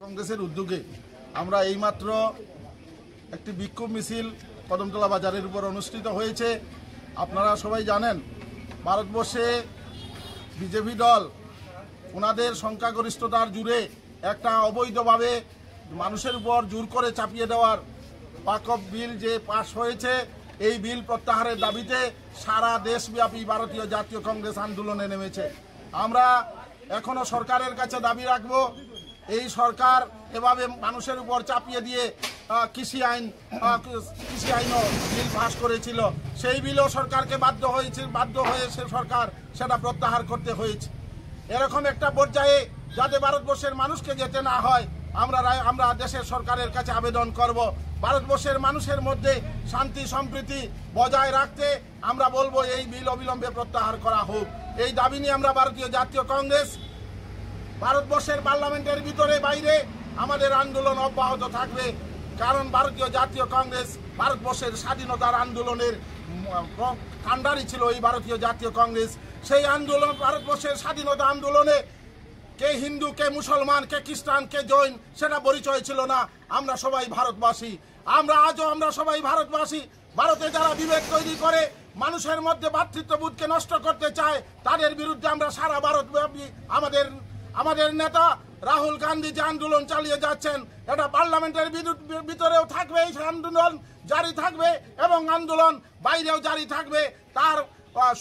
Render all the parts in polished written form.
কংগ্রেসের উদ্যোগে আমরা এইমাত্র একটি বিক্ষোভ মিছিল কদমতলা বাজারের উপর অনুষ্ঠিত হয়েছে। আপনারা সবাই জানেন ভারতবর্ষে বিজেপি দল ওনাদের সংখ্যাগরিষ্ঠতার জুড়ে একটা অবৈধভাবে মানুষের উপর জোর করে চাপিয়ে দেওয়ার ওয়াকফ বিল যে পাশ হয়েছে, এই বিল প্রত্যাহারের দাবিতে সারা দেশব্যাপী ভারতীয় জাতীয় কংগ্রেস আন্দোলনে নেমেছে। আমরা এখনো সরকারের কাছে দাবি রাখব, এই সরকার এভাবে মানুষের উপর চাপিয়ে দিয়ে কৃষি আইনও বিল পাস করেছিল, সেই বিলও সরকারকে বাধ্য হয়ে সরকার সেটা প্রত্যাহার করতে হয়েছে। এরকম একটা পর্যায়ে যাতে ভারতবর্ষের মানুষকে যেতে না হয়, আমরা দেশের সরকারের কাছে আবেদন করব ভারতবর্ষের মানুষের মধ্যে শান্তি সম্প্রীতি বজায় রাখতে আমরা বলবো এই বিল অবিলম্বে প্রত্যাহার করা হোক। এই দাবি নিয়ে আমরা ভারতীয় জাতীয় কংগ্রেস ভারতবর্ষের পার্লামেন্টের ভিতরে বাইরে আমাদের আন্দোলন অব্যাহত থাকবে। কারণ ভারতীয় জাতীয় কংগ্রেস ভারতবর্ষের স্বাধীনতার আন্দোলনের কাণ্ডারি ছিল এই ভারতীয় জাতীয় কংগ্রেস। সেই আন্দোলন, ভারতবর্ষের স্বাধীনতা আন্দোলনে কে হিন্দু, কে মুসলমান, কে খ্রিস্টান, কে জৈন সেটা পরিচয় ছিল না। আমরা সবাই ভারতবাসী, আমরা সবাই ভারতবাসী। ভারতে যারা বিভেদ তৈরি করে মানুষের মধ্যে ভ্রাতৃত্ববোধকে নষ্ট করতে চায়, তাদের বিরুদ্ধে আমরা সারা ভারতব্যাপী আমাদের নেতা রাহুল গান্ধী যে আন্দোলন চালিয়ে যাচ্ছেন, এটা পার্লামেন্টের ভিতরেও থাকবে, এই আন্দোলন জারি থাকবে এবং আন্দোলন বাইরেও জারি থাকবে। তার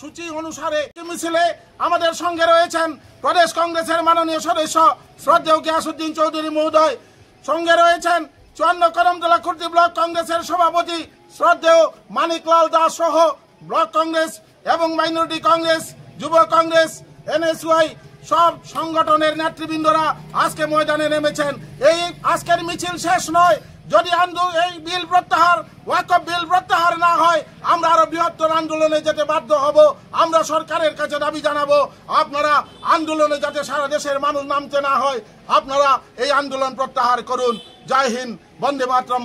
সূচি অনুসারে মিছিলে আমাদের সঙ্গে রয়েছেন প্রদেশ কংগ্রেসের মাননীয় সদস্য শ্রদ্ধেয় গিয়াসউদ্দিন চৌধুরী মহোদয়, সঙ্গে রয়েছেন 54 কদমতলা খুর্দি ব্লক কংগ্রেসের সভাপতি শ্রদ্ধেয় মানিকলাল দাস সহ ব্লক কংগ্রেস এবং মাইনরিটি কংগ্রেস, যুব কংগ্রেস, NSY সব সংগঠনের নেতৃবৃন্দরা আজকে ময়দানে নেমেছেন। এই আজকের মিছিল শেষ নয়, যদি এই বিল প্রত্যাহার, ওয়াকফ বিল প্রত্যাহার না হয়, আমরা আরো বৃহত্তর আন্দোলনে যেতে বাধ্য হব। আমরা সরকারের কাছে দাবি জানাবো, আপনারা আন্দোলনে যাতে সারা দেশের মানুষ নামতে না হয়, আপনারা এই আন্দোলন প্রত্যাহার করুন। জয় হিন্দ, বন্দে মাতরম।